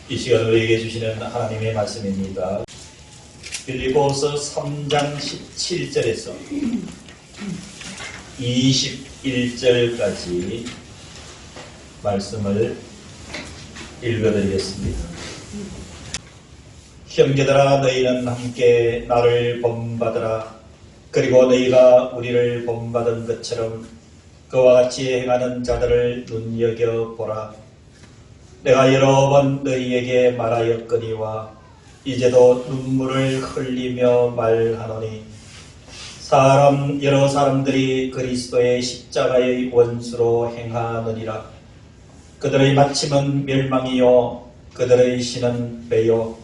이 시간을 우리에게 주시는 하나님의 말씀입니다. 빌립보서 3장 17절에서 21절까지 말씀을 읽어드리겠습니다. 형제들아, 너희는 함께 나를 본받으라. 그리고 너희가 우리를 본받은 것처럼 그와 같이 행하는 자들을 눈여겨보라. 내가 여러 번 너희에게 말하였거니와 이제도 눈물을 흘리며 말하노니, 여러 사람들이 그리스도의 십자가의 원수로 행하느니라. 그들의 마침은 멸망이요 그들의 신은 배요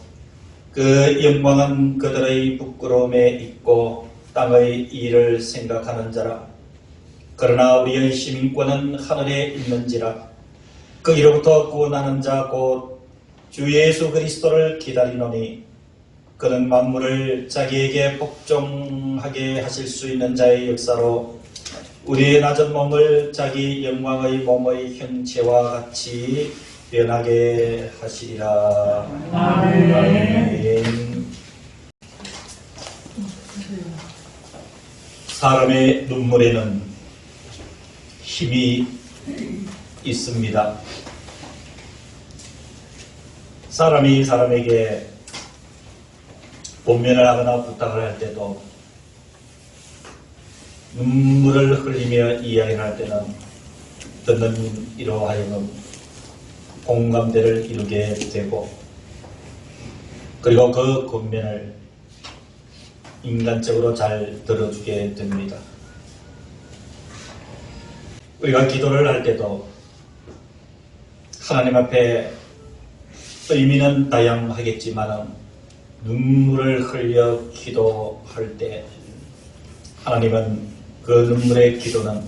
그 영광은 그들의 부끄러움에 있고 땅의 일을 생각하는 자라. 그러나 우리의 시민권은 하늘에 있는지라. 거기로부터 구원하는 자 곧 주 예수 그리스도를 기다리노니, 그는 만물을 자기에게 복종하게 하실 수 있는 자의 역사로 우리의 낮은 몸을 자기 영광의 몸의 형체와 같이 변하게 하시리라. 아멘. 사람의 눈물에는 힘이 있습니다. 사람이 사람에게 본면을 하거나 부탁을 할 때도 눈물을 흘리며 이야기를 할 때는 듣는 이로 하여금 공감대를 이루게 되고, 그리고 그 권면을 인간적으로 잘 들어주게 됩니다. 우리가 기도를 할 때도 하나님 앞에 의미는 다양하겠지만 눈물을 흘려 기도할 때 하나님은 그 눈물의 기도는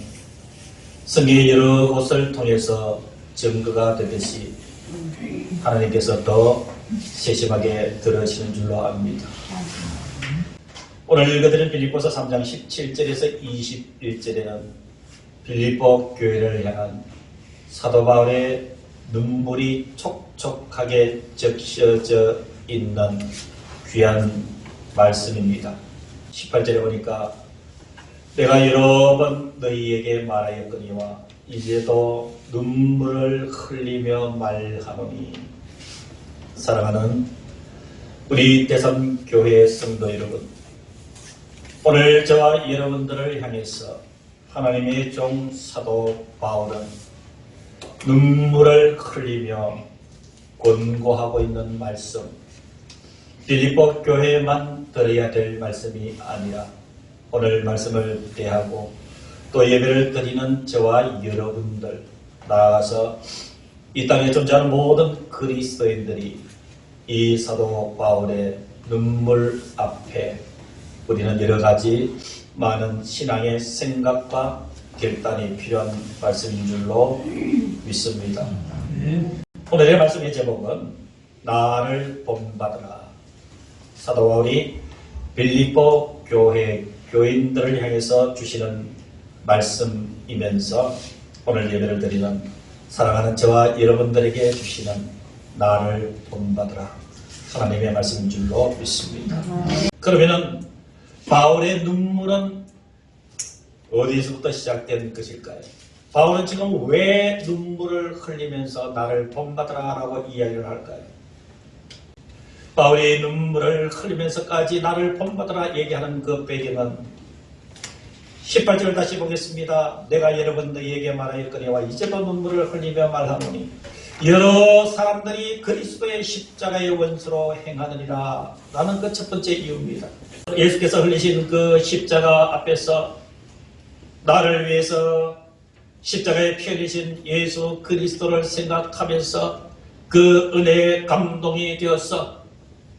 성경의 여러 곳을 통해서 증거가 되듯이 하나님께서 더 세심하게 들으시는 줄로 압니다. 오늘 읽어드린 빌립보서 3장 17절에서 21절에는 빌립보 교회를 향한 사도 바울의 눈물이 촉촉하게 적셔져 있는 귀한 말씀입니다. 18절에 보니까 내가 여러 번 너희에게 말하였거니와 이제도 눈물을 흘리며 말하노니. 사랑하는 우리 대선교회 성도 여러분, 오늘 저와 여러분들을 향해서 하나님의 종 사도 바울은 눈물을 흘리며 권고하고 있는 말씀, 빌립보 교회에만 들어야 될 말씀이 아니라 오늘 말씀을 대하고 또 예배를 드리는 저와 여러분들, 나아가서 이 땅에 존재하는 모든 그리스도인들이 이 사도 바울의 눈물 앞에 우리는 여러 가지 많은 신앙의 생각과 결단이 필요한 말씀인 줄로 믿습니다. 오늘의 말씀의 제목은 나를 본받으라. 사도 바울이 빌립보 교회 교인들을 향해서 주시는 말씀이면서 오늘 예배를 드리는 사랑하는 저와 여러분들에게 주시는 나를 본받으라 하나님의 말씀인 줄로 믿습니다. 그러면은 바울의 눈물은 어디서부터 시작된 것일까요? 바울은 지금 왜 눈물을 흘리면서 나를 본받으라 라고 이야기를 할까요? 바울이 눈물을 흘리면서까지 나를 본받으라 얘기하는 그 배경은 18절을 다시 보겠습니다. 내가 여러분 너희에게 말하였거니와 이제도 눈물을 흘리며 말하노니 여러 사람들이 그리스도의 십자가의 원수로 행하느니라 라는 그 첫 번째 이유입니다. 예수께서 흘리신 그 십자가 앞에서 나를 위해서 십자가에 피 흘리신 예수 그리스도를 생각하면서 그 은혜의 감동이 되어서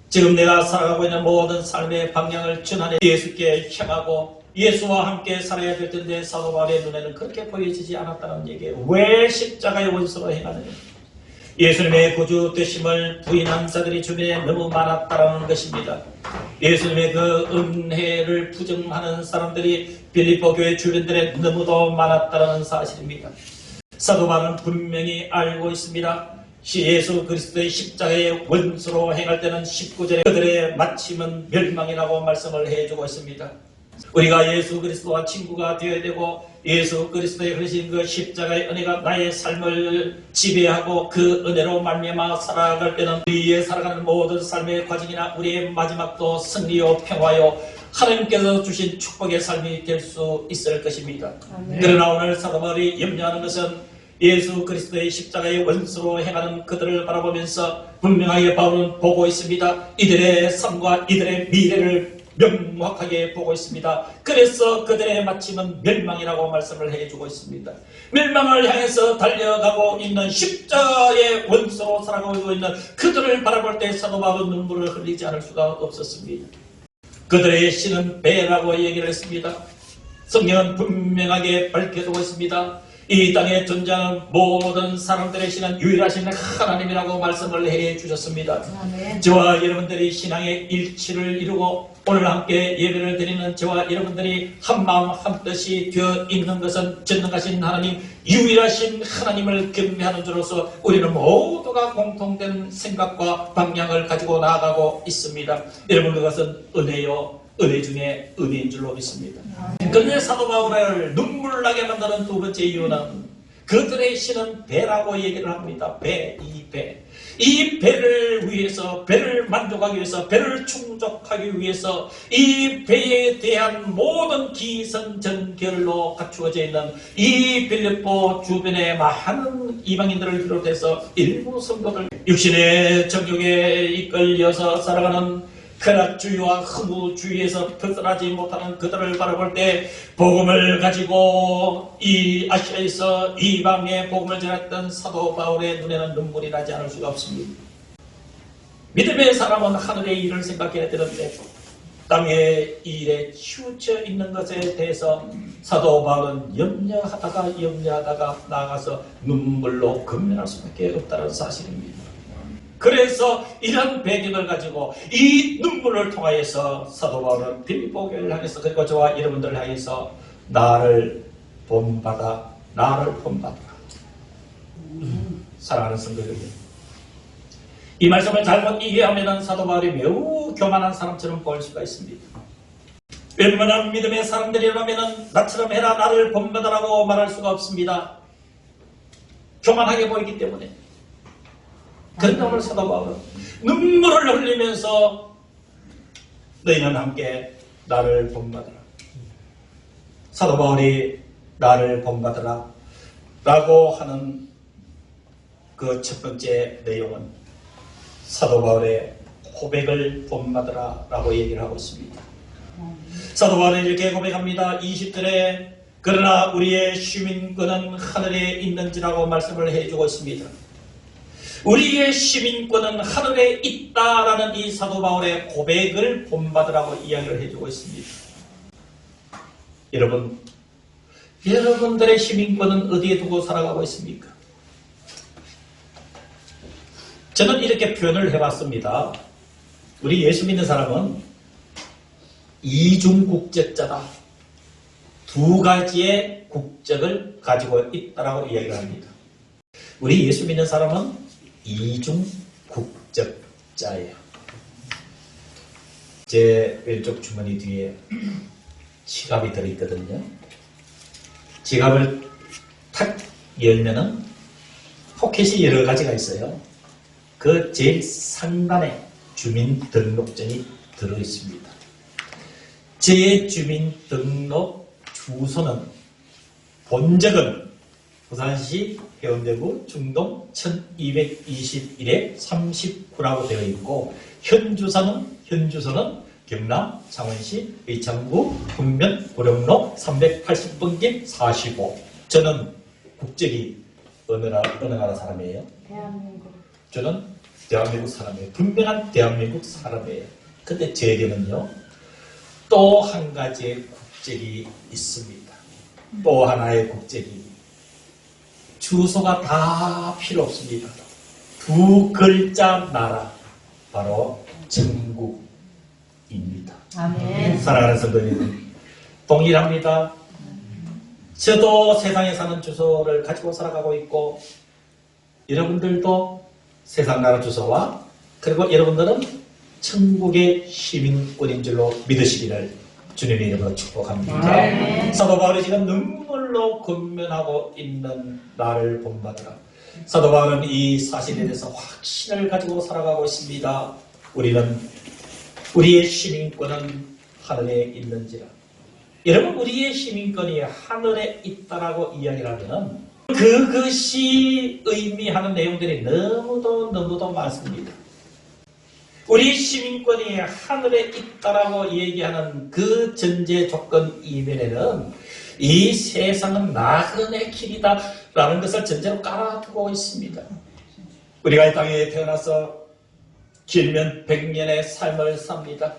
지금 내가 살아가고 있는 모든 삶의 방향을 전하는 예수께 향하고 예수와 함께 살아야 될 텐데 사도 바울의 눈에는 그렇게 보여지지 않았다는 얘기예요. 왜 십자가의 원수로 행하느냐? 예수님의 구주 되심을 부인한 자들이 주변에 너무 많았다는 것입니다. 예수님의 그 은혜를 부정하는 사람들이 빌립보 교회 주변들에 너무도 많았다는 사실입니다. 사도 바울은 분명히 알고 있습니다. 예수 그리스도의 십자가의 원수로 행할 때는 19절에 그들의 마침은 멸망이라고 말씀을 해주고 있습니다. 우리가 예수 그리스도와 친구가 되어야 되고 예수 그리스도의 흐르신 그 십자가의 은혜가 나의 삶을 지배하고 그 은혜로 말미암아 살아갈 때는 우리의 살아가는 모든 삶의 과정이나 우리의 마지막도 승리요 평화요 하나님께서 주신 축복의 삶이 될 수 있을 것입니다. 그러나 오늘 사도 바울이 염려하는 것은 예수 그리스도의 십자가의 원수로 행하는 그들을 바라보면서 분명하게 바울은 보고 있습니다. 이들의 삶과 이들의 미래를 명확하게 보고 있습니다. 그래서 그들의 마침은 멸망이라고 말씀을 해주고 있습니다. 멸망을 향해서 달려가고 있는 십자가의 원수로 살아가고 있는 그들을 바라볼 때 사도 바울은 눈물을 흘리지 않을 수가 없었습니다. 그들의 신은 배라고 얘기를 했습니다. 성경은 분명하게 밝혀두고 있습니다. 이 땅에 존재하는 모든 사람들의 신은 유일하신 하나님이라고 말씀을 해주셨습니다. 저와 여러분들이 신앙의 일치를 이루고 오늘 함께 예배를 드리는 저와 여러분들이 한마음 한뜻이 되어 있는 것은 전능하신 하나님, 유일하신 하나님을 경배하는 자로서 우리는 모두가 공통된 생각과 방향을 가지고 나아가고 있습니다. 여러분, 그것은 은혜요, 은혜 중에 은혜인 줄로 믿습니다. 그런데 사도 바울을 눈물 나게 만드는 두 번째 이유는 그들의 신은 배라고 얘기를 합니다. 배, 이 배. 이 배를 위해서, 배를 만족하기 위해서, 배를 충족하기 위해서 이 배에 대한 모든 기선전결로 갖추어져 있는 이 빌립보 주변의 많은 이방인들을 비롯해서 일부 성도들, 육신의 정욕에 이끌려서 살아가는 쾌락주의와 허무주의에서 벗어나지 못하는 그들을 바라볼 때 복음을 가지고 이 아시아에서 이방의 복음을 전했던 사도 바울의 눈에는 눈물이 나지 않을 수가 없습니다. 믿음의 사람은 하늘의 일을 생각해야 되는데 땅의 일에 치우쳐 있는 것에 대해서 사도 바울은 염려하다가 나아가서 눈물로 금면할 수밖에 없다는 사실입니다. 그래서 이런 배경을 가지고 이 눈물을 통하여서 사도 바울은 빌립보 교회를 향해서 그리고 저와 여러분들을 향해서 나를 본받아. 사랑하는 성도들, 이 말씀을 잘못 이해하면 사도 바울이 매우 교만한 사람처럼 보일 수가 있습니다. 웬만한 믿음의 사람들이라면 나처럼 해라, 나를 본받아라고 말할 수가 없습니다. 교만하게 보이기 때문에. 그런데 오늘 사도 바울은 눈물을 흘리면서 너희는 함께 나를 본받으라. 사도 바울이 나를 본받으라 라고 하는 그 첫 번째 내용은 사도 바울의 고백을 본받으라 라고 얘기를 하고 있습니다. 사도 바울은 이렇게 고백합니다. 20절에 그러나 우리의 시민권은 하늘에 있는지라고 말씀을 해주고 있습니다. 우리의 시민권은 하늘에 있다라는 이 사도 바울의 고백을 본받으라고 이야기를 해주고 있습니다. 여러분, 여러분들의 시민권은 어디에 두고 살아가고 있습니까? 저는 이렇게 표현을 해봤습니다. 우리 예수 믿는 사람은 이중국적자다. 두 가지의 국적을 가지고 있다라고 이야기를 합니다. 우리 예수 믿는 사람은 이중국적자예요. 제 왼쪽 주머니 뒤에 지갑이 들어있거든요. 지갑을 탁 열면은 포켓이 여러 가지가 있어요. 그 제일 상단에 주민등록증이 들어있습니다. 제 주민등록 주소는 본적은 부산시 해운대구 중동 1221에 39라고 되어 있고 현주소는 경남 창원시 의창구 분면 고령로 380번길 45. 저는 국적이 어느 나라 사람이에요? 대한민국. 저는 대한민국 사람이에요. 분명한 대한민국 사람이에요. 근데 제게는요, 또 한 가지의 국적이 있습니다. 또 하나의 국적이 주소가 다 필요 없습니다. 두 글자 나라, 바로 천국입니다. 아멘. 사랑하는 성도님, 동일합니다. 저도 세상에 사는 주소를 가지고 살아가고 있고 여러분들도 세상 나라 주소와 그리고 여러분들은 천국의 시민권인 줄로 믿으시기를 주님의 이름으로 축복합니다. 사도 바울이 지금 눈물로 권면하고 있는 나를 본받으라. 사도 바울은 이 사실에 대해서 확신을 가지고 살아가고 있습니다. 우리의 시민권은 하늘에 있는지라. 여러분, 우리의 시민권이 하늘에 있다라고 이야기를 하면 그것이 의미하는 내용들이 너무도 많습니다. 우리 시민권이 하늘에 있다라고 얘기하는 그 전제 조건 이면에는 이 세상은 나그네 길이다 라는 것을 전제로 깔아두고 있습니다. 우리가 이 땅에 태어나서 길면 100년의 삶을 삽니다.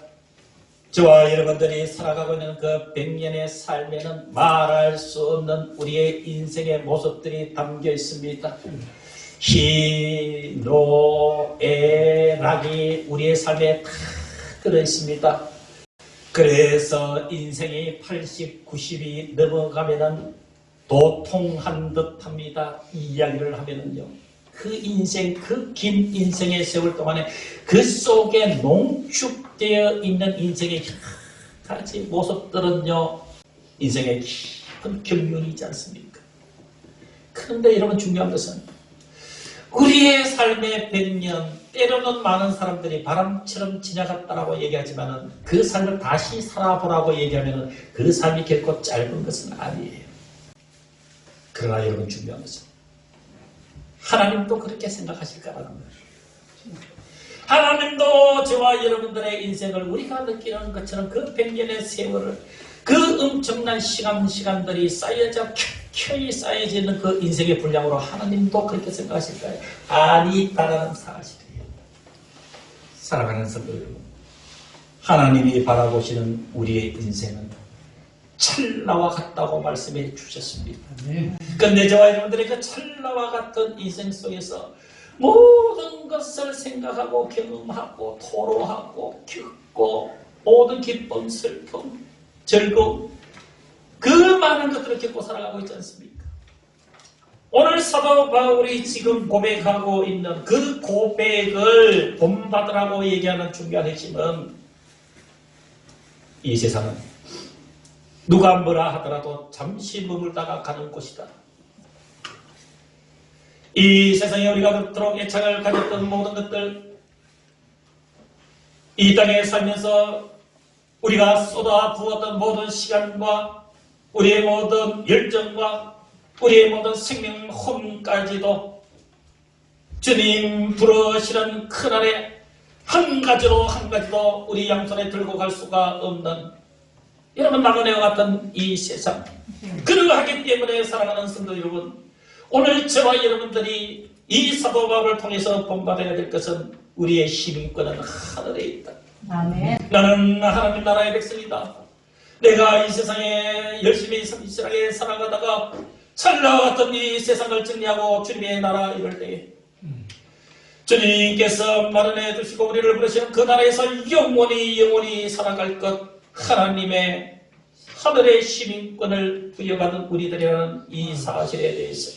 저와 여러분들이 살아가고 있는 그 100년의 삶에는 말할 수 없는 우리의 인생의 모습들이 담겨 있습니다. 희노애 낙이 우리의 삶에 다 들어있습니다. 그래서 인생이 80, 90이 넘어가면은 도통한 듯 합니다. 이 이야기를 하면은요. 그 인생, 그 긴 인생의 세월 동안에 그 속에 농축되어 있는 인생의 여러 가지 모습들은요. 인생의 깊은 경륜이지 않습니까? 그런데 여러분 중요한 것은 우리의 삶의 100년, 때로는 많은 사람들이 바람처럼 지나갔다라고 얘기하지만 그 삶을 다시 살아보라고 얘기하면 그 삶이 결코 짧은 것은 아니에요. 그러나 여러분 중요한 것은 하나님도 그렇게 생각하실 거라는 거예요. 하나님도 저와 여러분들의 인생을 우리가 느끼는 것처럼 그 100년의 세월을 그 엄청난 시간들이 쌓여져 켜켜이 쌓여져 있는 그 인생의 분량으로 하나님도 그렇게 생각하실까요? 아니다라는 사실이에요. 사랑하는 성도 여러분, 하나님이 바라보시는 우리의 인생은 찰나와 같다고 말씀해 주셨습니다. 그런데 저와 여러분들의 그 찰나와 같은 인생 속에서 모든 것을 생각하고 경험하고 토로하고 겪고 모든 기쁨, 슬픔, 즐거움 그 많은 것들을 겪고 살아가고 있지 않습니까? 오늘 사도 바울이 지금 고백하고 있는 그 고백을 본받으라고 얘기하는 중요한 핵심은 이 세상은 누가 뭐라 하더라도 잠시 머물다가 가는 곳이다. 이 세상에 우리가 그토록 애착을 가졌던 모든 것들, 이 땅에 살면서 우리가 쏟아 부었던 모든 시간과 우리의 모든 열정과 우리의 모든 생명 홈까지도 주님 부르시는 그날에 한 가지도 우리 양손에 들고 갈 수가 없는 여러분 나그네와 같은 이 세상, 그러하기 때문에 사랑하는 성도 여러분, 오늘 저와 여러분들이 이 사도 바울을 통해서 본받아야 될 것은 우리의 시민권은 하늘에 있다. 아멘. 나는 하나님 나라의 백성이다. 내가 이 세상에 열심히 성실하게 살아가다가 찰나와 같은 이 세상을 정리하고 주님의 나라 이럴 때에 주님께서 마련해 두시고 우리를 부르시는 그 나라에서 영원히 살아갈 것, 하나님의 하늘의 시민권을 부여받은 우리들이라는 이 사실에 대해서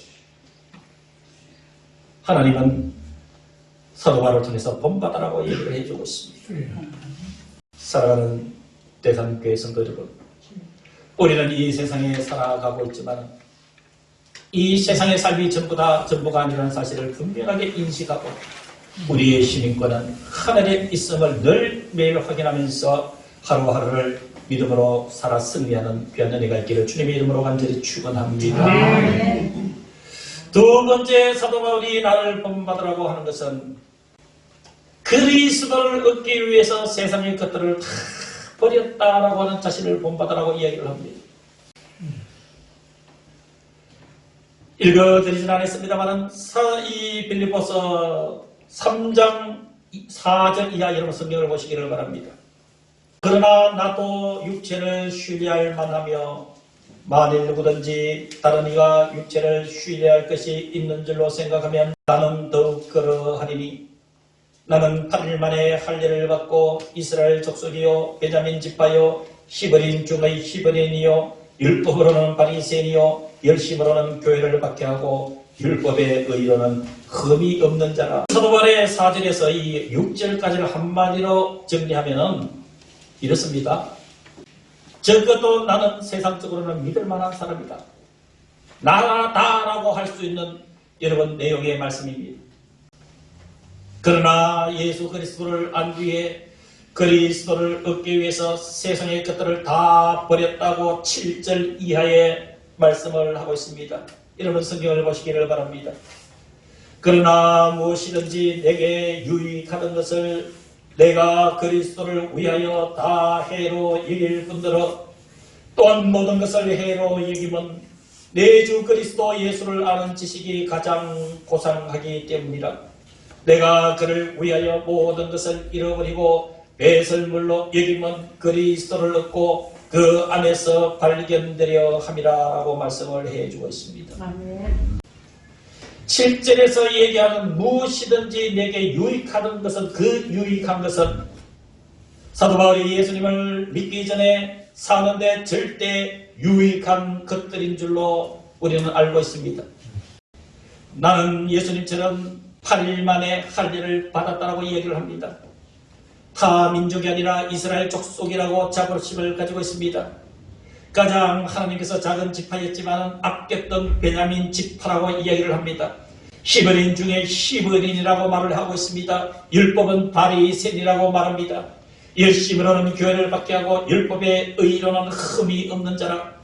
하나님은 사도 바울을 통해서 본받으라고 얘기를 해주고 있습니다. 사랑하는 대산교회 성도 여러분, 우리는 이 세상에 살아가고 있지만 이 세상의 삶이 전부가 아니라는 사실을 분명하게 인식하고 우리의 시민권은 하늘에 있음을 늘 매일 확인하면서 하루하루를 믿음으로 살아 승리하는 귀한 은혜가 있기를 주님의 이름으로 간절히 축원합니다. 두 번째 사도 바울이 나를 본받으라고 하는 것은 그리스도를 얻기 위해서 세상의 것들을 다 버렸다라고 하는 자신을 본받으라고 이야기를 합니다. 읽어드리진 않았습니다만 이 빌립보서 3장 4절 이하 여러분 성경을 보시기를 바랍니다. 그러나 나도 육체를 신뢰할 만하며 만일 누구든지 다른 이가 육체를 신뢰할 것이 있는 줄로 생각하면 나는 더욱 그러하리니 나는 8일 만에 할례를 받고 이스라엘 족속이요 베냐민 지파요 히브리인 중의 히브리인이요 율법으로는 바리새인이요 열심으로는 교회를 박해하고 율법의 의로는 흠이 없는 자라. 사도 바울의 4절에서 이 6절까지를 한마디로 정리하면은 이렇습니다. 적어도 나는 세상적으로는 믿을 만한 사람이다. 나다라고 할 수 있는 여러분 내용의 말씀입니다. 그러나 예수 그리스도를 안 뒤에 그리스도를 얻기 위해서 세상의 것들을 다 버렸다고 7절 이하의 말씀을 하고 있습니다. 여러분 성경을 보시기를 바랍니다. 그러나 무엇이든지 내게 유익하던 것을 내가 그리스도를 위하여 다 해로 여길 뿐더러 또한 모든 것을 해로 여기면 내 주 그리스도 예수를 아는 지식이 가장 고상하기 때문이라. 내가 그를 위하여 모든 것을 잃어버리고 배설물로 여기면 그리스도를 얻고 그 안에서 발견되려 함이라고 말씀을 해주고 있습니다. 아멘. 7절에서 얘기하는 무엇이든지 내게 유익하던 것은 그 유익한 것은 사도 바울이 예수님을 믿기 전에 사는데 절대 유익한 것들인 줄로 우리는 알고 있습니다. 나는 예수님처럼 8일 만에 할례를 받았다라고 얘기를 합니다. 타 민족이 아니라 이스라엘 족속이라고 자부심을 가지고 있습니다. 가장 하나님께서 작은 지파였지만 아꼈던 베냐민 지파라고 이야기를 합니다. 히브리인 중에 히브리인이라고 말을 하고 있습니다. 율법은 바리새인이라고 말합니다. 열심으로는 교회를 박해하고 율법의 의로는 흠이 없는 자라.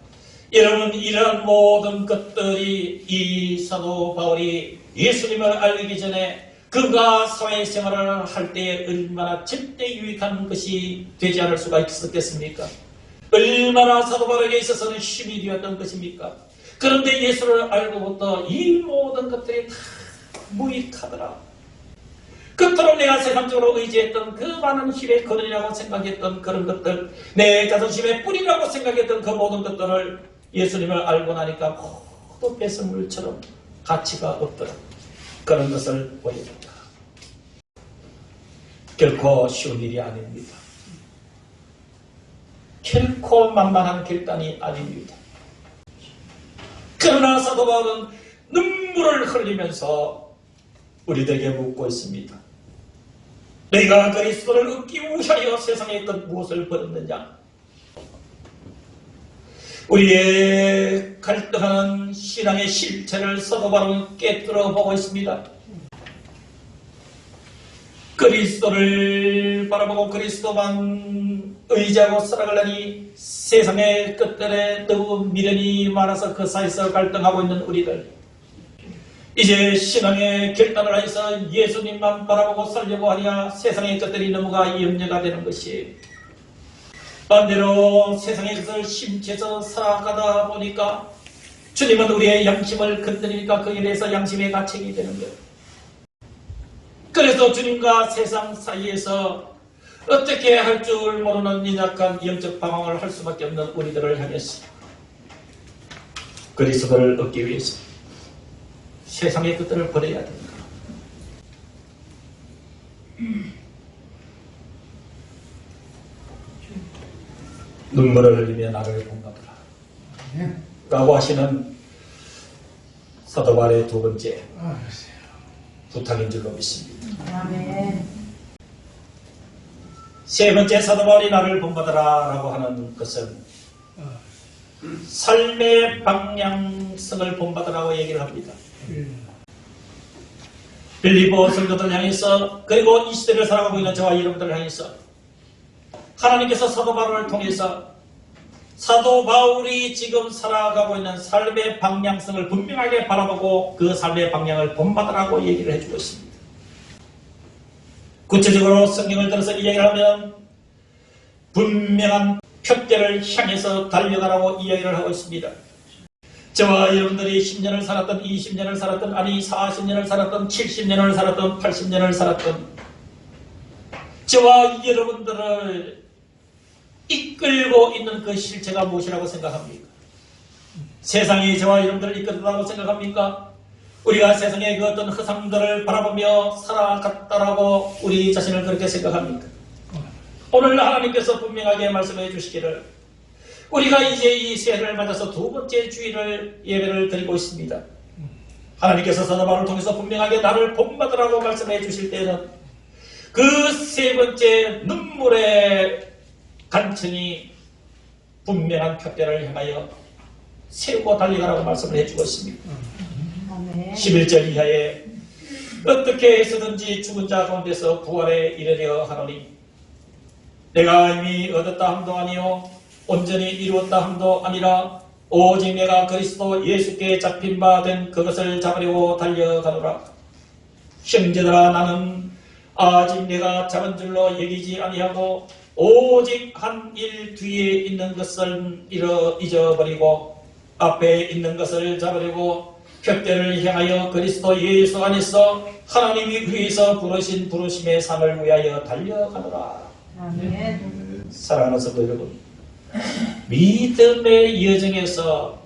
여러분 이러한 모든 것들이 이 사도 바울이 예수님을 알기 전에 그가 사회생활을 할 때 얼마나 절대 유익한 것이 되지 않을 수가 있었겠습니까? 얼마나 사도 바울에게 있어서는 힘이 되었던 것입니까? 그런데 예수를 알고부터 이 모든 것들이 다 무익하더라. 그토록 내가 세상적으로 의지했던 그 많은 힘의 근원이라고 생각했던 그런 것들, 내 자존심의 뿌리라고 생각했던 그 모든 것들을 예수님을 알고 나니까 모두 배설물처럼 가치가 없더라. 그런 것을 보여준다. 결코 쉬운 일이 아닙니다. 결코 만만한 결단이 아닙니다. 그러나 사도 바울은 눈물을 흘리면서 우리들에게 묻고 있습니다. 너희가 그리스도를 얻기 위하여 세상에 있던 무엇을 버렸느냐? 우리의 갈등하는 신앙의 실체를 사도 바울은 깨뜨려 보고 있습니다. 그리스도를 바라보고 그리스도만 의지하고 살아가려니 세상의 끝들에 너무 미련이 많아서 그 사이에서 갈등하고 있는 우리들, 이제 신앙의 결단을 하여서 예수님만 바라보고 살려고 하냐 세상의 것들이 너무가 염려가 되는 것이, 반대로 세상의 것을 심취해서 살아가다 보니까 주님은 우리의 양심을 건드리니까 거기에 대해서 양심의 가책이 되는 거예요. 그래서 주님과 세상 사이에서 어떻게 할 줄 모르는 연약한 영적 방황을 할 수밖에 없는 우리들을 향해서 그리스도를 얻기 위해서 세상의 것들을 버려야 됩니다. 눈물을 흘리며 나를 본받으라 라고 하시는 사도 바울의 두 번째 부탁인 줄로 믿습니다. 세 번째 사도 바울이 나를 본받으라 라고 하는 것은 삶의 방향성을 본받으라고 얘기를 합니다. 빌립보 성도들 향해서, 그리고 이 시대를 살아가고 있는 저와 여러분들을 향해서 하나님께서 사도 바울을 통해서 사도 바울이 지금 살아가고 있는 삶의 방향성을 분명하게 바라보고 그 삶의 방향을 본받으라고 얘기를 해주고 있습니다. 구체적으로 성경을 들어서 이야기를 하면 분명한 표대를 향해서 달려가라고 이야기를 하고 있습니다. 저와 여러분들이 10년을 살았던, 20년을 살았던, 아니 40년을 살았던, 70년을 살았던, 80년을 살았던 저와 여러분들을 이끌고 있는 그 실체가 무엇이라고 생각합니까? 세상이 저와 여러분들을 이끌었다고 생각합니까? 우리가 세상의 그 어떤 허상들을 바라보며 살아갔다라고 우리 자신을 그렇게 생각합니까? 오늘 하나님께서 분명하게 말씀해 주시기를 우리가 이제 이 새해를 맞아서 두 번째 주일을 예배를 드리고 있습니다. 하나님께서 사도 바울을 통해서 분명하게 나를 본받으라고 말씀해 주실 때는 그 세 번째 눈물의 간청이 분명한 표대를 향하여 세우고 달려가라고 말씀을 해주고 있습니다. 11절 이하에 어떻게 해서든지 죽은 자 가운데서 부활에 이르려 하노니 내가 이미 얻었다 함도 아니요 온전히 이루었다 함도 아니라 오직 내가 그리스도 예수께 잡힌 바 된 그것을 잡으려고 달려가노라. 형제들아 나는 아직 내가 잡은 줄로 여기지 아니하고 오직 한 일 뒤에 있는 것을 잊어버리고 앞에 있는 것을 잡으려고 표대를 향하여 그리스도 예수 안에서 하나님이 위에서 부르신 부르심의 삶을 위하여 달려가노라. 아멘. 사랑하는 성도 여러분, 믿음의 여정에서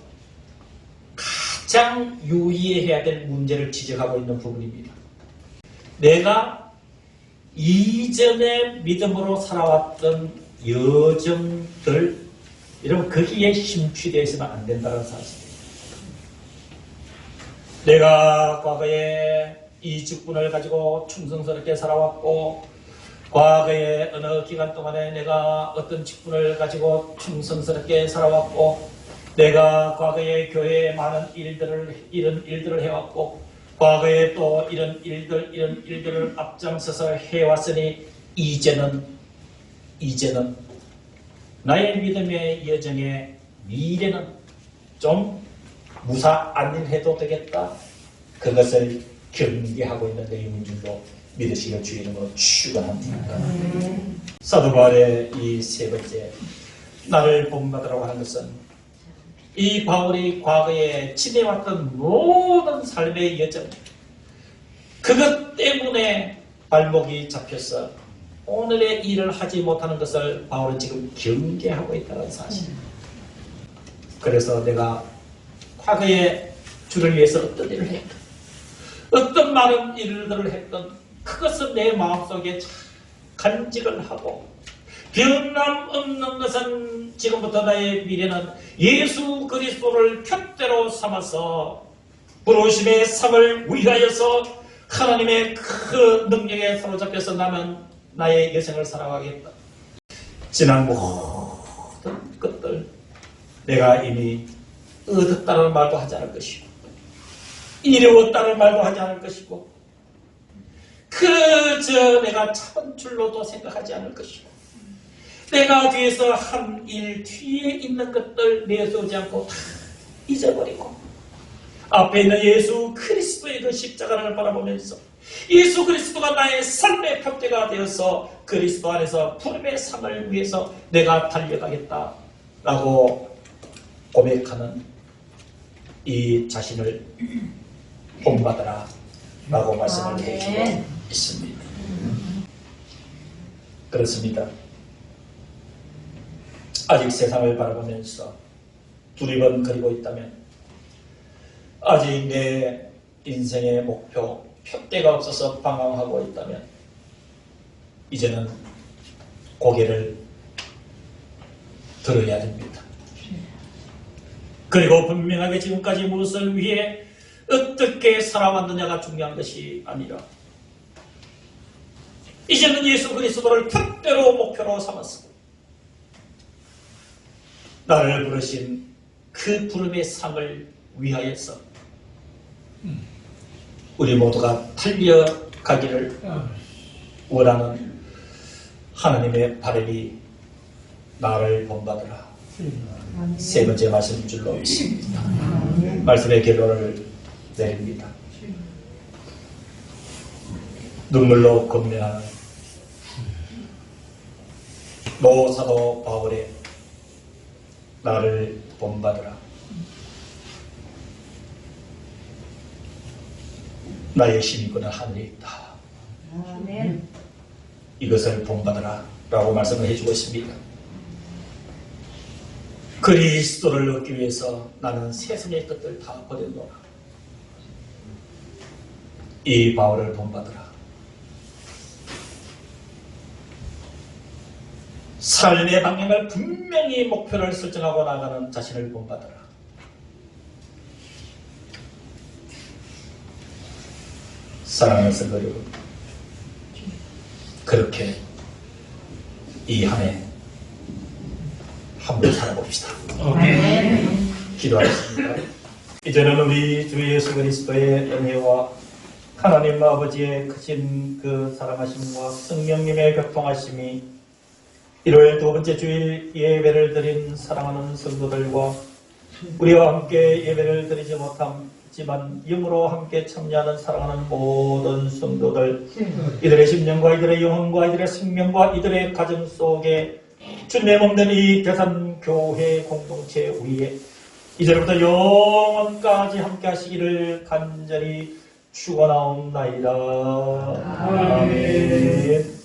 가장 유의해야 될 문제를 지적하고 있는 부분입니다. 내가 이전에 믿음으로 살아왔던 여정들, 여러분 거기에 심취되어 있으면 안 된다는 사실입니다. 내가 과거에 이 직분을 가지고 충성스럽게 살아왔고 과거에 어느 기간 동안에 내가 어떤 직분을 가지고 충성스럽게 살아왔고 내가 과거에 교회에 많은 이런 일들을 해왔고 과거에 또 이런 일들을 앞장서서 해왔으니 이제는 나의 믿음의 여정의 미래는 좀 무사 안 해도 되겠다. 그것을 경계하고 있는 내용인 줄로 믿으시길 주의로 축원합니다. 사도 바울의 이 세 번째 나를 본받으라고 하는 것은 이 바울이 과거에 지내왔던 모든 삶의 여정 그것 때문에 발목이 잡혀서 오늘의 일을 하지 못하는 것을 바울은 지금 경계하고 있다는 사실입니다. 그래서 내가 과거에 주를 위해서 어떤 일을 했던 어떤 많은 일들을 했던 그것은 내 마음속에 간직을 하고 변함없는 것은 지금부터 나의 미래는 예수 그리스도를 푯대로 삼아서 부르심의 삶을 위하여서 하나님의 그 능력에 사로잡혀서 나의 여생을 살아가겠다. 지난 모든 것들 내가 이미 얻었다는 말도 하지 않을 것이고 이루었다는 말도 하지 않을 것이고 그저 내가 잡은 줄로도 생각하지 않을 것이고 내가 뒤에서 한 일 뒤에 있는 것들 내세우지 않고 다 잊어버리고 앞에 있는 예수 그리스도의 그 십자가를 바라보면서 예수 그리스도가 나의 삶의 표대가 되어서 그리스도 안에서 부름의 삶을 위해서 내가 달려가겠다라고 고백하는 이 자신을 본받아라 라고 말씀을 해주고 있습니다. 그렇습니다. 아직 세상을 바라보면서 두리번거리고 있다면 아직 내 인생의 목표, 표대가 없어서 방황하고 있다면 이제는 고개를 들어야 됩니다. 그리고 분명하게 지금까지 무엇을 위해 어떻게 살아왔느냐가 중요한 것이 아니라 이제는 예수 그리스도를 표대로 목표로 삼았습니다. 나를 부르신 그 부름의 상을 위하여서 우리 모두가 달려가기를 원하는 하나님의 바람이 나를 본받으라. 세 번째 말씀인 줄로 믿습니다. 말씀의 결론을 내립니다. 눈물로 건면하는 노사도 바울의 나를 본받으라. 나의 힘이구나 하늘에 있다. 아멘. 이것을 본받으라 라고 말씀을 해주고 있습니다. 그리스도를 얻기 위해서 나는 세상의 것들 다 버렸노라. 이 바울을 본받으라. 삶의 방향을 분명히 목표를 설정하고 나가는 자신을 본받아라. 사랑하는 성도 여러분, 그렇게 이 한 해 한번 살아봅시다. 기도하겠습니다. 이제는 우리 주 예수 그리스도의 은혜와 하나님 아버지의 크신 그 사랑하심과 성령님의 교통하심이 일요일 두 번째 주일 예배를 드린 사랑하는 성도들과 우리와 함께 예배를 드리지 못했지만 영으로 함께 참여하는 사랑하는 모든 성도들, 이들의 심령과 이들의 영혼과 이들의 생명과 이들의 가정 속에 주님의 몸된 이 대산교회 공동체 위에 이제부터 영원까지 함께 하시기를 간절히 축원하옵나이다. 아멘.